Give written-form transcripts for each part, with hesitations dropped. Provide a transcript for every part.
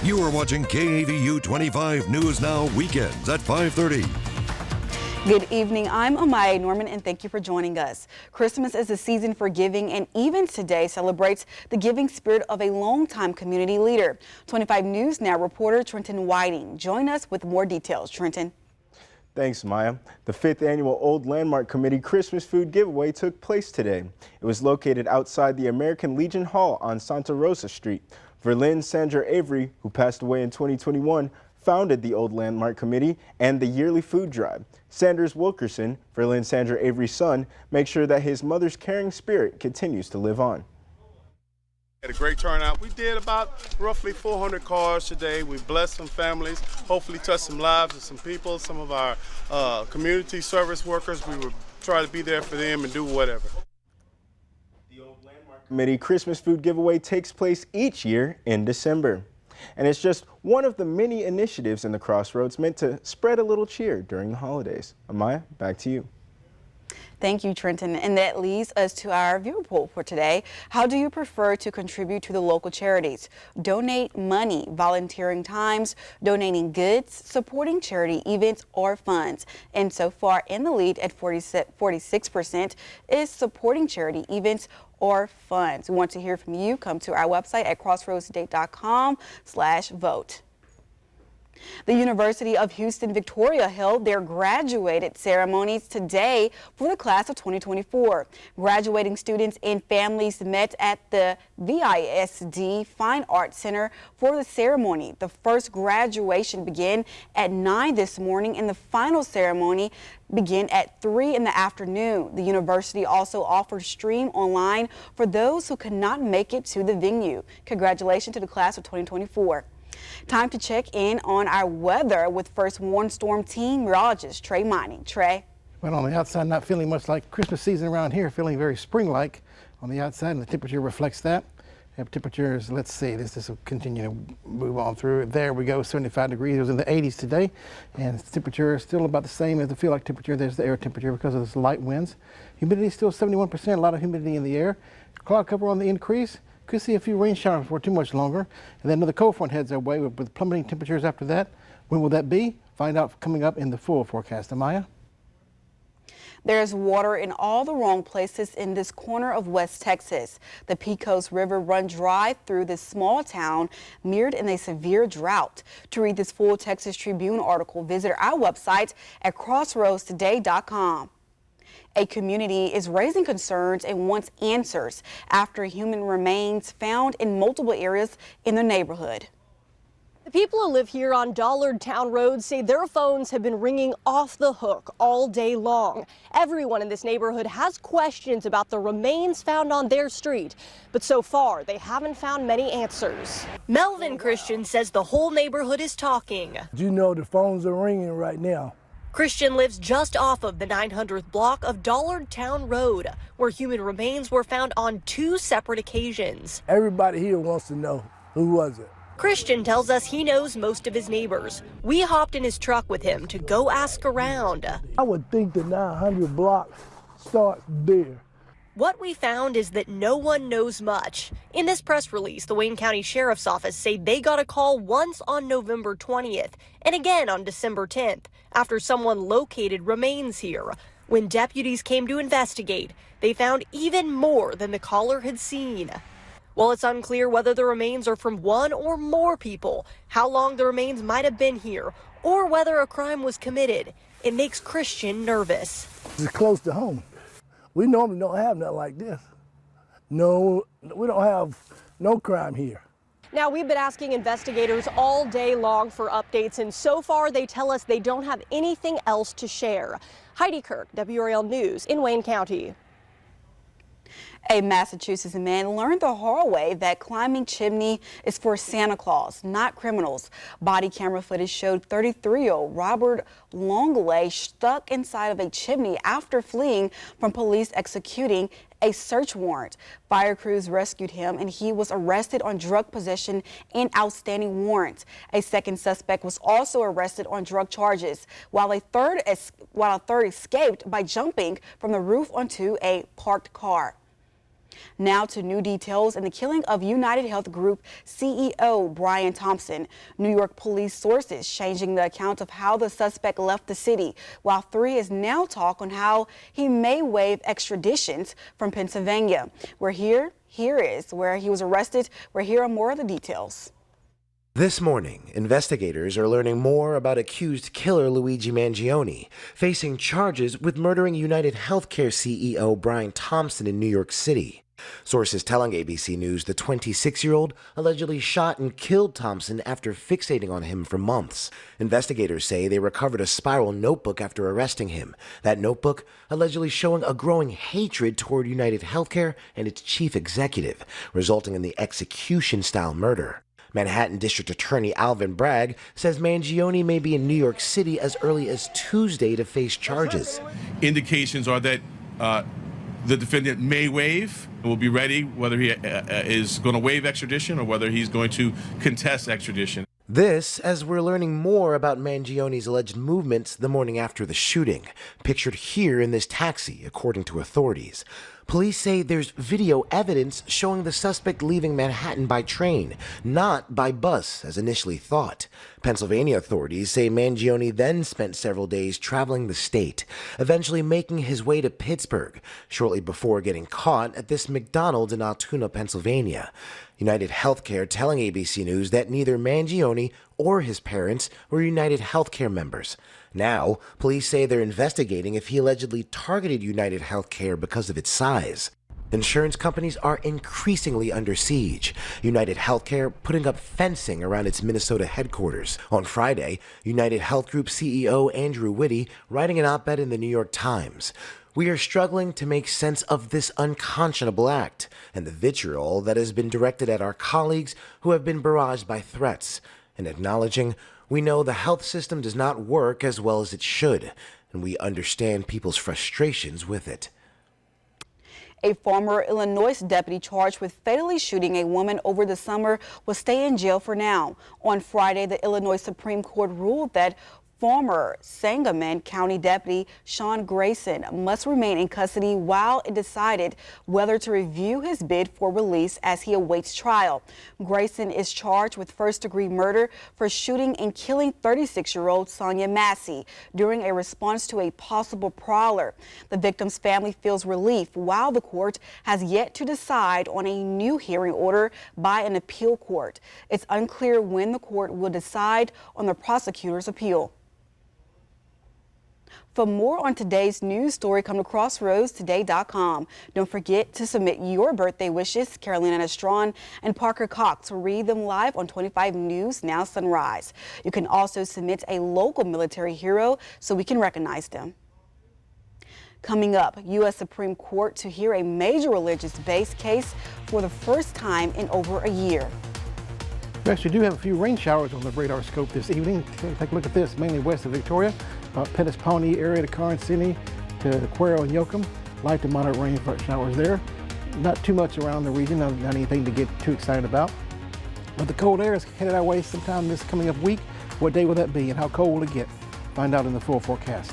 You are watching KAVU 25 News Now weekends at 5:30. Good evening, I'm Amaya Norman and thank you for joining us. Christmas is a season for giving and even today celebrates the giving spirit of a longtime community leader. 25 News Now reporter Trenton Whiting. Join us with more details. Trenton. Thanks, Maya. The 5th annual Old Landmark Committee Christmas food giveaway took place today. It was located outside the American Legion Hall on Santa Rosa Street. Verlyn Sandra Avery, who passed away in 2021, founded the Old Landmark Committee and the yearly food drive. Sanders Wilkerson, Verlyn Sandra Avery's son, makes sure that his mother's caring spirit continues to live on. Had a great turnout. We did about roughly 400 cars today. We blessed some families, hopefully touched some lives of some people, some of our community service workers. We would try to be there for them and do whatever. The Old Landmark Committee Christmas food giveaway takes place each year in December. And it's just one of the many initiatives in the Crossroads meant to spread a little cheer during the holidays. Amaya, back to you. Thank you, Trenton. And that leads us to our viewer poll for today. How do you prefer to contribute to the local charities? Donate money, volunteering times, donating goods, supporting charity events or funds. And so far in the lead at 46% is supporting charity events or funds. We want to hear from you. Come to our website at crossroadsdate.com/vote. The University of Houston Victoria held their graduated ceremonies today for the class of 2024. Graduating students and families met at the VISD Fine Arts Center for the ceremony. The first graduation began at 9 this morning and the final ceremony began at 3 in the afternoon. The university also offered stream online for those who could not make it to the venue. Congratulations to the class of 2024. Time to check in on our weather with First Warn Storm Team meteorologist Trey Mining. Trey. Well, on the outside, not feeling much like Christmas season around here, feeling very spring-like on the outside, and the temperature reflects that. We have temperatures, let's see, this will continue to move on through. There we go, 75 degrees. It was in the 80s today, and the temperature is still about the same as the feel-like temperature. There's the air temperature because of this light winds. Humidity is still 71%, a lot of humidity in the air. Cloud cover on the increase. Could see a few rain showers for too much longer. And then another cold front heads our way with plummeting temperatures after that. When will that be? Find out coming up in the full forecast. Amaya? There's water in all the wrong places in this corner of West Texas. The Pecos River runs dry through this small town, mired in a severe drought. To read this full Texas Tribune article, visit our website at crossroadstoday.com. A community is raising concerns and wants answers after human remains found in multiple areas in their neighborhood. The people who live here on Dollard Town Road say their phones have been ringing off the hook all day long. Everyone in this neighborhood has questions about the remains found on their street, but so far they haven't found many answers. Melvin Christian says the whole neighborhood is talking. You know the phones are ringing right now. Christian lives just off of the 900th block of Dollard Town Road, where human remains were found on 2 separate occasions. Everybody here wants to know who was it. Christian tells us he knows most of his neighbors. We hopped in his truck with him to go ask around. I would think the 900 block starts there. What we found is that no one knows much. In this press release, the Wayne County Sheriff's Office say they got a call once on November 20th and again on December 10th after someone located remains here. When deputies came to investigate, they found even more than the caller had seen. While it's unclear whether the remains are from one or more people, how long the remains might have been here, or whether a crime was committed, it makes Christian nervous. It's close to home. We normally don't have nothing like this. No, we don't have no crime here. Now, we've been asking investigators all day long for updates, and so far they tell us they don't have anything else to share. Heidi Kirk, WRL News in Wayne County. A Massachusetts man learned the hard way that climbing chimney is for Santa Claus, not criminals. Body camera footage showed 33-year-old Robert Longley stuck inside of a chimney after fleeing from police executing a search warrant. Fire crews rescued him and he was arrested on drug possession and outstanding warrants. A second suspect was also arrested on drug charges, while a third escaped by jumping from the roof onto a parked car. Now to new details in the killing of United Health Group CEO Brian Thompson. New York police sources changing the account of how the suspect left the city, while 3 is now talk on how he may waive extraditions from Pennsylvania. Here is where he was arrested. Here are more of the details. This morning, investigators are learning more about accused killer Luigi Mangione, facing charges with murdering United Healthcare CEO Brian Thompson in New York City. Sources telling ABC News the 26-year-old allegedly shot and killed Thompson after fixating on him for months. Investigators say they recovered a spiral notebook after arresting him. That notebook allegedly showing a growing hatred toward United Healthcare and its chief executive, resulting in the execution-style murder. Manhattan District Attorney Alvin Bragg says Mangione may be in New York City as early as Tuesday to face charges. Indications are that the defendant may waive and will be ready, whether he is going to waive extradition or whether he's going to contest extradition. This as we're learning more about Mangione's alleged movements the morning after the shooting, pictured here in this taxi, according to authorities. Police say there's video evidence showing the suspect leaving Manhattan by train, not by bus, as initially thought. Pennsylvania authorities say Mangione then spent several days traveling the state, eventually making his way to Pittsburgh, shortly before getting caught at this McDonald's in Altoona, Pennsylvania. United Healthcare telling ABC News that neither Mangione or his parents were United Healthcare members. Now, police say they're investigating if he allegedly targeted United Healthcare because of its size. Insurance companies are increasingly under siege. United Healthcare putting up fencing around its Minnesota headquarters. On Friday, United Health Group CEO Andrew Whitty writing an op-ed in the New York Times. We are struggling to make sense of this unconscionable act and the vitriol that has been directed at our colleagues who have been barraged by threats, and acknowledging we know the health system does not work as well as it should, and we understand people's frustrations with it. A former Illinois deputy charged with fatally shooting a woman over the summer will stay in jail for now. On Friday, the Illinois Supreme Court ruled that former Sangamon County Deputy Sean Grayson must remain in custody while it decided whether to review his bid for release as he awaits trial. Grayson is charged with first-degree murder for shooting and killing 36-year-old Sonia Massey during a response to a possible prowler. The victim's family feels relief while the court has yet to decide on a new hearing order by an appeal court. It's unclear when the court will decide on the prosecutor's appeal. For more on today's news story, come to crossroadstoday.com. Don't forget to submit your birthday wishes. Carolina Strawn and Parker Cox will read them live on 25 News Now Sunrise. You can also submit a local military hero so we can recognize them. Coming up, U.S. Supreme Court to hear a major religious-based case for the first time in over a year. We actually do have a few rain showers on the radar scope this evening. Take a look at this, mainly west of Victoria, Pettis Pawnee area to Karnes City to Cuero and Yoakum. Light to moderate rain showers there. Not too much around the region, not anything to get too excited about. But the cold air is headed our way sometime this coming up week. What day will that be and how cold will it get? Find out in the full forecast.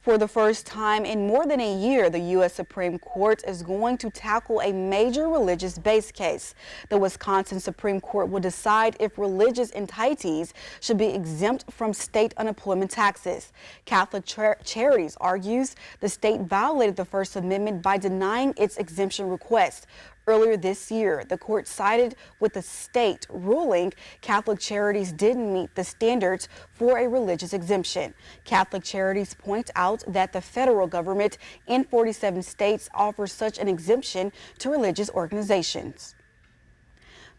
For the first time in more than a year, the U.S. Supreme Court is going to tackle a major religious-based case. The Wisconsin Supreme Court will decide if religious entities should be exempt from state unemployment taxes. Catholic Charities argues the state violated the First Amendment by denying its exemption request. Earlier this year, the court sided with the state, ruling Catholic Charities didn't meet the standards for a religious exemption. Catholic Charities point out that the federal government in 47 states offers such an exemption to religious organizations.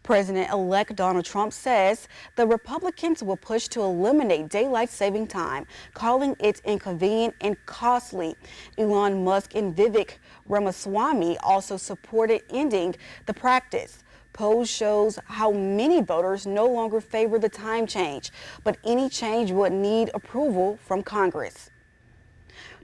President-elect Donald Trump says the Republicans will push to eliminate daylight saving time, calling it inconvenient and costly. Elon Musk and Vivek Ramaswamy also supported ending the practice. Polls shows how many voters no longer favor the time change, but any change would need approval from Congress.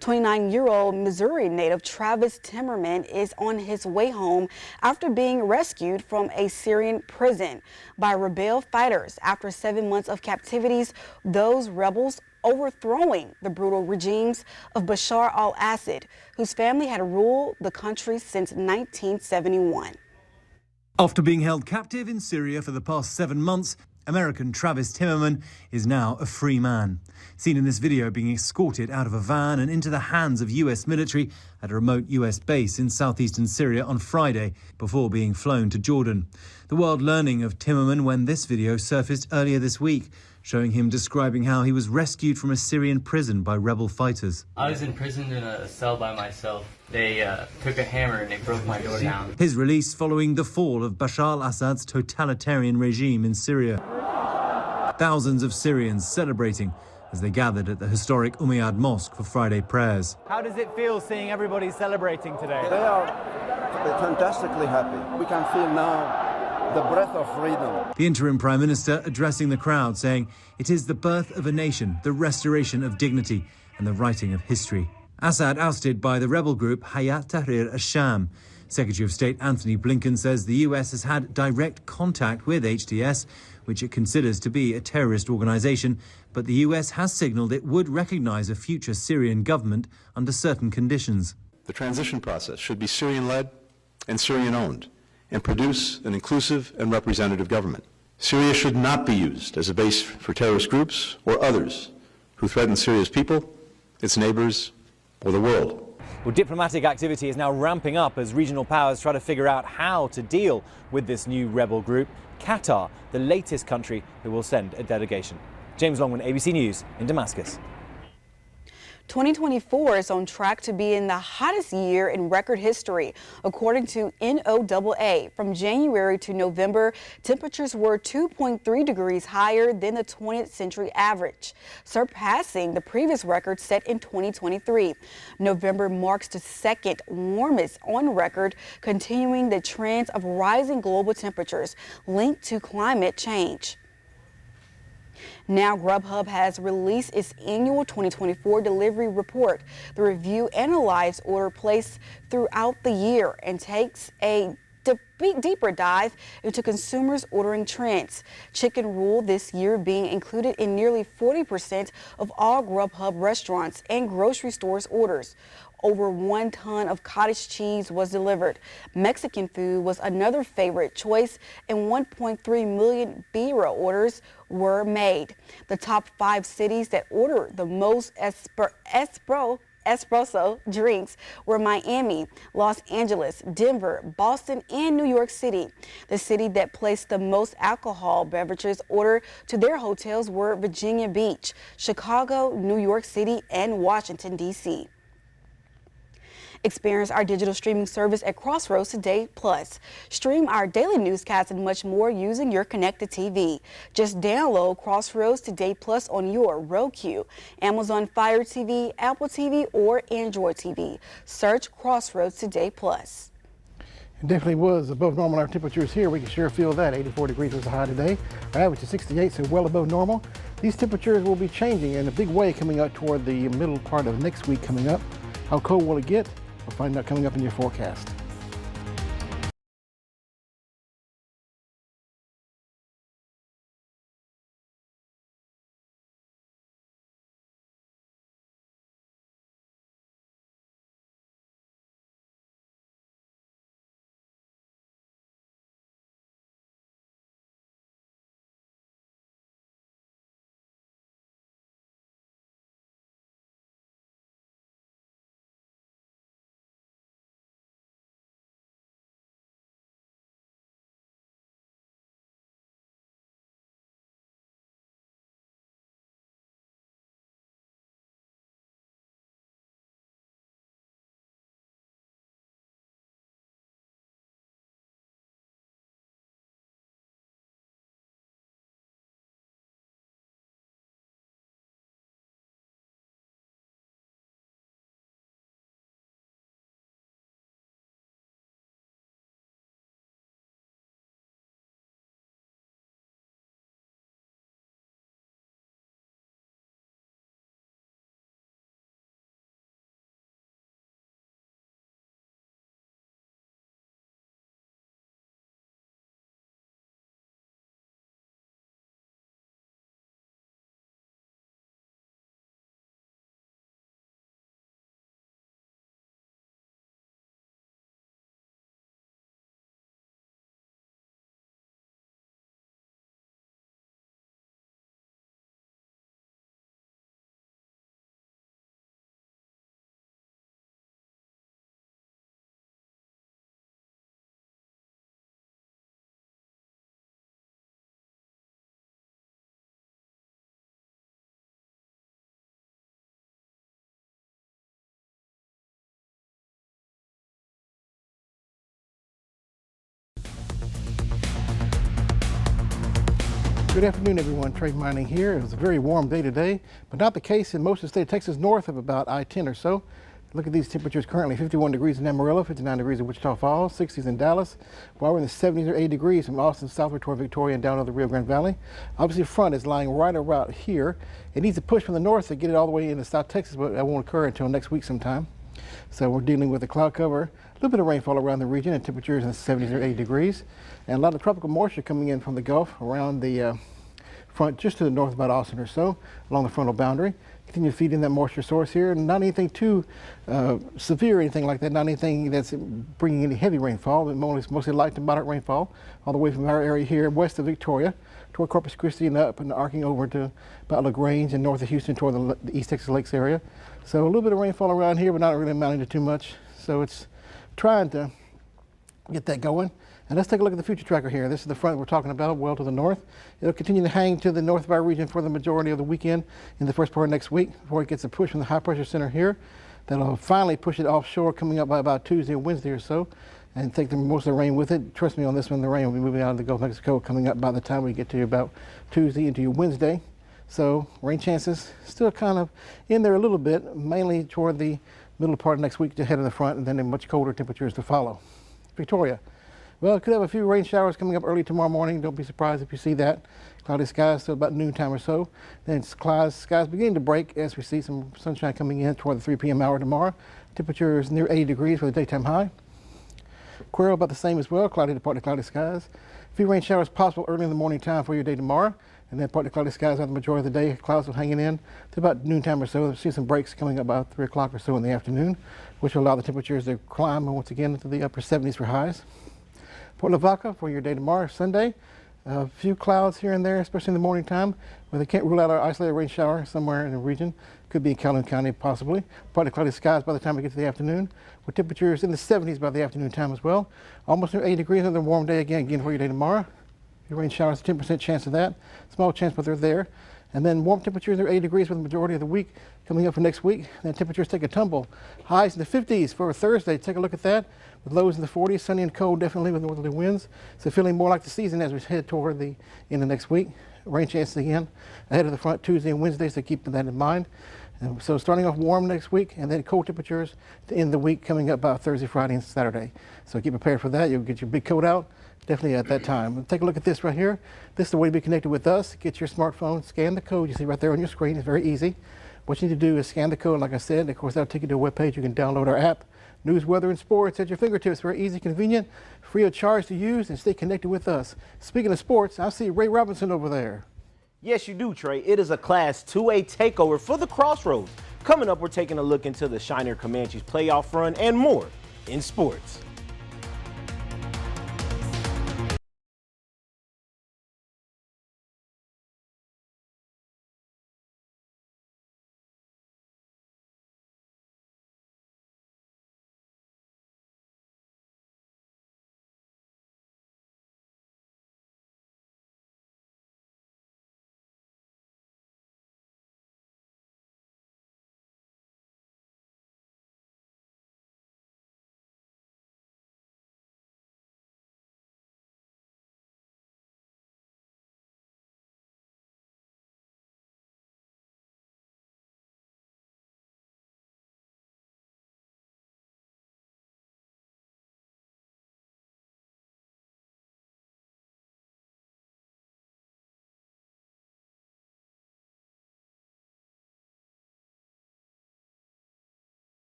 29-year-old Missouri native Travis Timmerman is on his way home after being rescued from a Syrian prison by rebel fighters after 7 months of captivities, those rebels overthrowing the brutal regimes of Bashar al-Assad, whose family had ruled the country since 1971. After being held captive in Syria for the past 7 months, American Travis Timmerman is now a free man. Seen in this video being escorted out of a van and into the hands of US military at a remote US base in southeastern Syria on Friday before being flown to Jordan. The world learning of Timmerman when this video surfaced earlier this week, showing him describing how he was rescued from a Syrian prison by rebel fighters. I was imprisoned in a cell by myself. They took a hammer and they broke my door down. His release following the fall of Bashar al-Assad's totalitarian regime in Syria. Thousands of Syrians celebrating as they gathered at the historic Umayyad Mosque for Friday prayers. How does it feel seeing everybody celebrating today? They are fantastically happy. We can feel now the breath of freedom. The interim Prime Minister addressing the crowd saying it is the birth of a nation, the restoration of dignity and the writing of history. Assad ousted by the rebel group Hayat Tahrir al-Sham. Secretary of State Anthony Blinken says the US has had direct contact with HTS, which it considers to be a terrorist organization, but the US has signaled it would recognize a future Syrian government under certain conditions. The transition process should be Syrian-led and Syrian-owned and produce an inclusive and representative government. Syria should not be used as a base for terrorist groups or others who threaten Syria's people, its neighbors, or the world. Well, diplomatic activity is now ramping up as regional powers try to figure out how to deal with this new rebel group. Qatar, the latest country who will send a delegation. James Longman, ABC News in Damascus. 2024 is on track to be in the hottest year in record history. According to NOAA, from January to November, temperatures were 2.3 degrees higher than the 20th century average, surpassing the previous record set in 2023. November marks the second warmest on record, continuing the trends of rising global temperatures linked to climate change. Now, Grubhub has released its annual 2024 delivery report. The review analyzes order placed throughout the year and takes a deeper dive into consumers' ordering trends. Chicken Rule this year being included in nearly 40% of all Grubhub restaurants and grocery stores orders. Over 1 ton of cottage cheese was delivered. Mexican food was another favorite choice, and 1.3 million birria orders were made. The top 5 cities that ordered the most espresso drinks were Miami, Los Angeles, Denver, Boston, and New York City. The city that placed the most alcohol beverages ordered to their hotels were Virginia Beach, Chicago, New York City, and Washington, D.C. Experience our digital streaming service at Crossroads Today Plus. Stream our daily newscasts and much more using your connected TV. Just download Crossroads Today Plus on your Roku, Amazon Fire TV, Apple TV, or Android TV. Search Crossroads Today Plus. It definitely was above normal. Our temperatures here, we can sure feel that. 84 degrees was the high today. Our average is 68, so well above normal. These temperatures will be changing in a big way coming up toward the middle part of next week coming up. How cold will it get? We'll find out coming up in your forecast. Good afternoon, everyone. Trey Mining here. It was a very warm day today, but not the case in most of the state of Texas north of about I-10 or so. Look at these temperatures currently. 51 degrees in Amarillo, 59 degrees in Wichita Falls, 60s in Dallas, while we're in the 70s or 80 degrees from Austin southward toward Victoria and down to the Rio Grande Valley. Obviously, the front is lying right about here. It needs a push from the north to get it all the way into South Texas, but that won't occur until next week sometime. So we're dealing with a cloud cover, a little bit of rainfall around the region, and temperatures in the 70s or 80 degrees, and a lot of tropical moisture coming in from the Gulf around the front just to the north about Austin or so, along the frontal boundary. Continue to feed in that moisture source here, and not anything too severe or anything like that, not anything that's bringing any heavy rainfall, but mostly light to moderate rainfall all the way from our area here west of Victoria toward Corpus Christi and up and arcing over to about LaGrange and north of Houston toward the East Texas Lakes area. So a little bit of rainfall around here, but not really amounting to too much. So it's trying to get that going. And let's take a look at the future tracker here. This is the front we're talking about, well to the north. It'll continue to hang to the north of our region for the majority of the weekend in the first part of next week before it gets a push from the high pressure center here. That'll finally push it offshore coming up by about Tuesday or Wednesday or so and take most of the rain with it. Trust me on this one, the rain will be moving out of the Gulf of Mexico coming up by the time we get to about Tuesday into Wednesday. So rain chances still kind of in there a little bit, mainly toward the middle part of next week to head in the front, and then much colder temperatures to follow. Victoria. Well, it could have a few rain showers coming up early tomorrow morning. Don't be surprised if you see that. Cloudy skies till about noontime or so. Then skies beginning to break as we see some sunshine coming in toward the 3 p.m. hour tomorrow. Temperature is near 80 degrees for the daytime high. Quail about the same as well, cloudy to partly cloudy skies. A few rain showers possible early in the morning time for your day tomorrow. And then partly cloudy skies are the majority of the day. Clouds will hanging in to about noontime or so. We'll see some breaks coming up about 3 o'clock or so in the afternoon, which will allow the temperatures to climb once again into the upper 70s for highs. Port Lavaca for your day tomorrow, Sunday. A few clouds here and there, especially in the morning time, where they can't rule out an isolated rain shower somewhere in the region. Could be in Calhoun County, possibly. Partly cloudy skies by the time we get to the afternoon, with temperatures in the 70s by the afternoon time as well. Almost near 80 degrees, another warm day again for your day tomorrow. Your rain showers, 10% chance of that. Small chance, but they're there. And then warm temperatures are 80 degrees for the majority of the week coming up for next week. Then temperatures take a tumble. Highs in the 50s for Thursday. Take a look at that. With lows in the 40s, sunny and cold definitely with northerly winds. So feeling more like the season as we head toward the end of next week. Rain chances again ahead of the front Tuesday and Wednesday, so keep that in mind. And so starting off warm next week and then cold temperatures to end the week coming up by Thursday, Friday, and Saturday. So get prepared for that. You'll get your big coat out. Definitely at that time. Take a look at this right here. This is the way to be connected with us. Get your smartphone, scan the code you see right there on your screen. It's very easy. What you need to do is scan the code, like I said. Of course, that'll take you to a web page. You can download our app. News, weather, and sports at your fingertips. Very easy, convenient, free of charge to use, and stay connected with us. Speaking of sports, I see Ray Robinson over there. Yes, you do, Trey. It is a Class 2A takeover for the Crossroads. Coming up, we're taking a look into the Shiner Comanches playoff run and more in sports.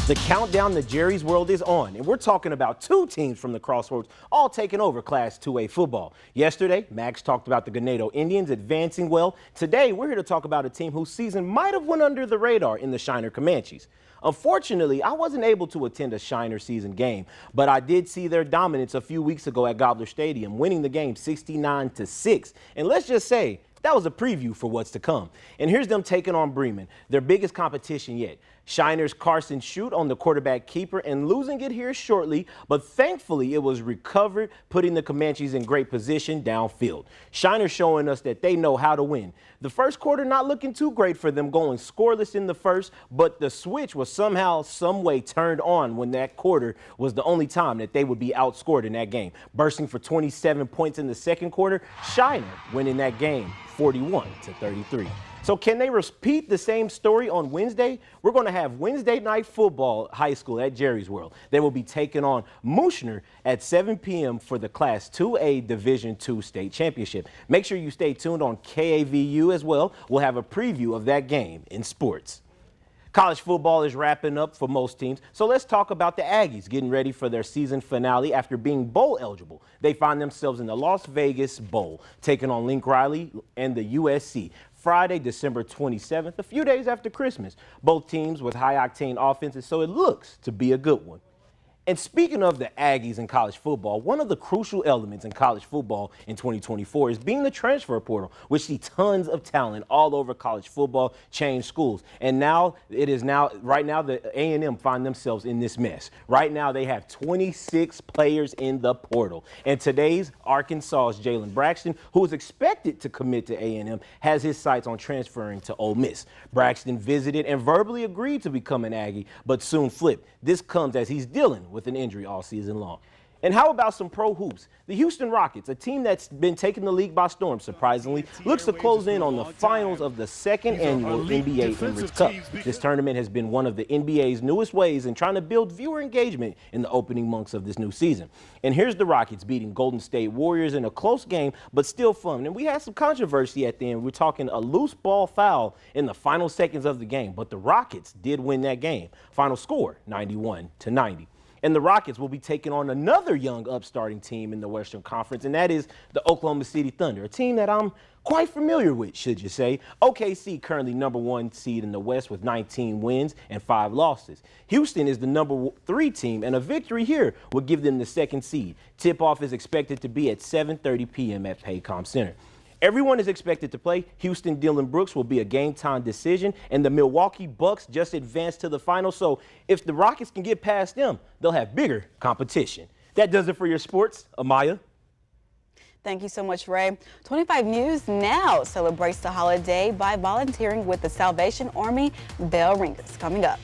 The countdown to Jerry's World is on, and we're talking about two teams from the Crossroads all taking over Class 2A football. Yesterday, Max talked about the Ganado Indians advancing well. Today, we're here to talk about a team whose season might have went under the radar in the Shiner Comanches. Unfortunately, I wasn't able to attend a Shiner season game, but I did see their dominance a few weeks ago at Gobbler Stadium, winning the game 69-6. And let's just say, that was a preview for what's to come. And here's them taking on Bremen, their biggest competition yet. Shiner's Carson Shute on the quarterback keeper and losing it here shortly, but thankfully it was recovered, putting the Comanches in great position downfield. Shiner showing us that they know how to win. The first quarter not looking too great for them, going scoreless in the first, but the switch was somehow, some way turned on when that quarter was the only time that they would be outscored in that game. Bursting for 27 points in the second quarter, Shiner winning that game 41-33. So can they repeat the same story on Wednesday? We're going to have Wednesday night football high school at Jerry's World. They will be taking on Mooshner at 7 p.m. for the Class 2A Division II State Championship. Make sure you stay tuned on KAVU as well. We'll have a preview of that game in sports. College football is wrapping up for most teams, so let's talk about the Aggies getting ready for their season finale after being bowl eligible. They find themselves in the Las Vegas Bowl, taking on Link Riley and the USC. Friday, December 27th, a few days after Christmas. Both teams with high-octane offenses, so it looks to be a good one. And speaking of the Aggies in college football, one of the crucial elements in college football in 2024 is being the transfer portal, which see tons of talent all over college football, change schools. And right now, the A&M find themselves in this mess. Right now, they have 26 players in the portal. And today's Arkansas's Jalen Braxton, who is expected to commit to A&M, has his sights on transferring to Ole Miss. Braxton visited and verbally agreed to become an Aggie, but soon flipped. This comes as he's dealing with an injury all season long. And how about some pro hoops? The Houston Rockets, a team that's been taking the league by storm, surprisingly, looks to close in on the finals of the second annual NBA Emirates Cup. This tournament has been one of the NBA's newest ways in trying to build viewer engagement in the opening months of this new season. And here's the Rockets beating Golden State Warriors in a close game, but still fun. And we had some controversy at the end. We're talking a loose ball foul in the final seconds of the game, but the Rockets did win that game. Final score, 91-90. And the Rockets will be taking on another young upstarting team in the Western Conference, and that is the Oklahoma City Thunder, a team that I'm quite familiar with, should you say. OKC currently #1 seed in the West with 19 wins and 5 losses. Houston is the #3 team, and a victory here would give them the second seed. Tip-off is expected to be at 7:30 p.m. at Paycom Center. Everyone is expected to play. Houston Dillon Brooks will be a game-time decision, and the Milwaukee Bucks just advanced to the final. So if the Rockets can get past them, they'll have bigger competition. That does it for your sports. Amaya. Thank you so much, Ray. 25 News now celebrates the holiday by volunteering with the Salvation Army Bell Ringers. Coming up.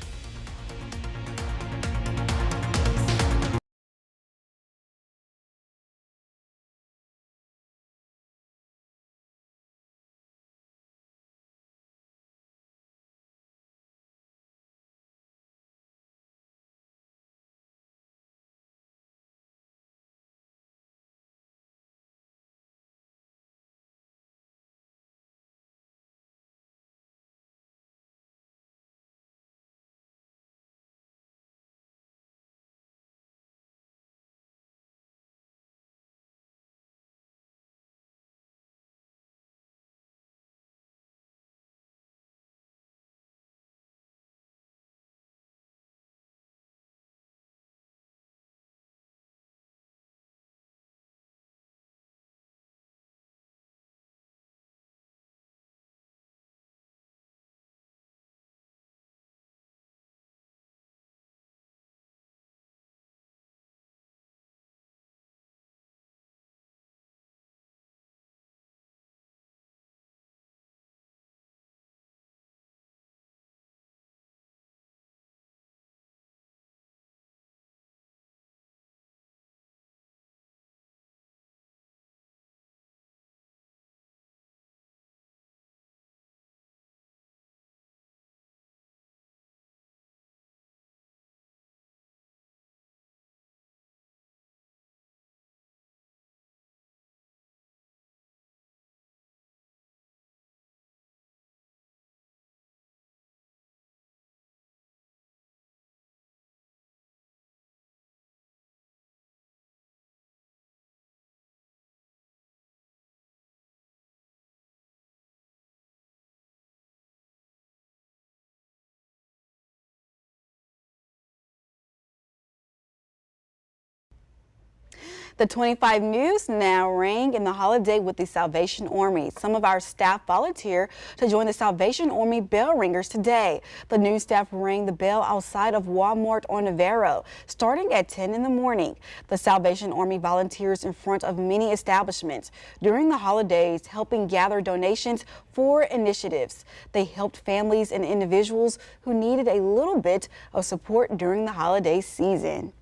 The 25 News now rang in the holiday with the Salvation Army. Some of our staff volunteer to join the Salvation Army bell ringers today. The news staff rang the bell outside of Walmart on Navarro, starting at 10 in the morning. The Salvation Army volunteers in front of many establishments during the holidays, helping gather donations for initiatives. They helped families and individuals who needed a little bit of support during the holiday season.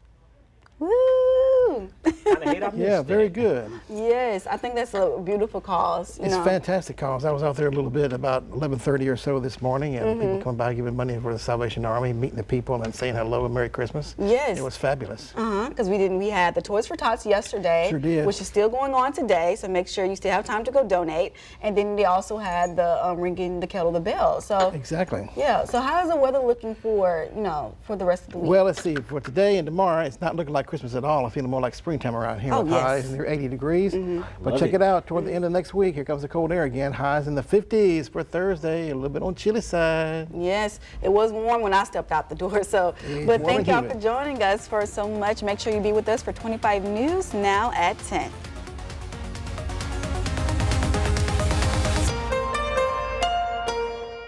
Woo! Yeah, very good. Yes, I think that's a beautiful cause. It's a fantastic cause. I was out there a little bit about 11:30 or so this morning, and people come by giving money for the Salvation Army, meeting the people and saying hello and Merry Christmas. Yes. It was fabulous. Because we had the Toys for Tots yesterday, Sure did. which is still going on today, so make sure you still have time to go donate. And then they also had the ringing the kettle the bell. So Exactly. yeah. So how is the weather looking for for the rest of the week? Well, let's see. For today and tomorrow, it's not looking like Christmas at all. I'm feeling more like springtime around here. Oh, with yes. highs near 80 degrees. But Love check it. it out. Toward the end of next week, here comes the cold air again. Highs in the 50s for Thursday. A little bit on chilly side. Yes, it was warm when I stepped out the door. So, but warm thank and y'all humid. for joining us for so much. Make sure you be with us for 25 News now at 10.